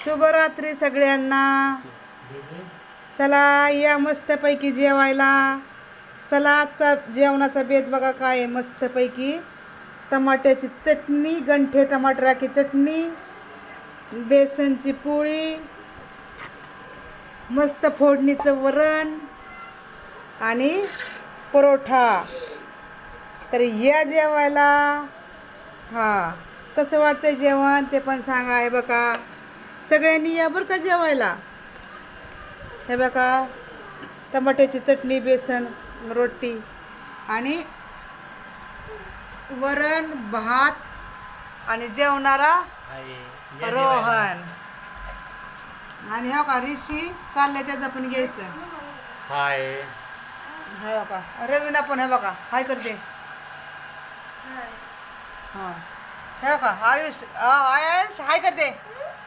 शुभरात्री सगळ्यांना. चला या मस्तपैकी जेवायला. चला आजचा जेवणाचा बेत बघा काय आहे. मस्तपैकी टमाट्याची चटणी, गंठे टमाटराची चटणी, बेसनची पोळी, मस्त फोडणीचं वरण आणि परोठा. तर या जेवायला. हां, कसं वाटतंय जेवण ते पण सांगा. हे बघा सगळ्यांनी या बरं का जेवायला. हे बघा टमाट्याची चटणी, बेसन, रोटी आणि वरण भात आणि जेवणारा रोहन. आणि हो का ऋषी चाललंय त्याचं पण घ्यायचं. हाय. हे बघा रवीना पण हे बघा हाय करते. हां हे बघा आयुष आयुष हाय करते.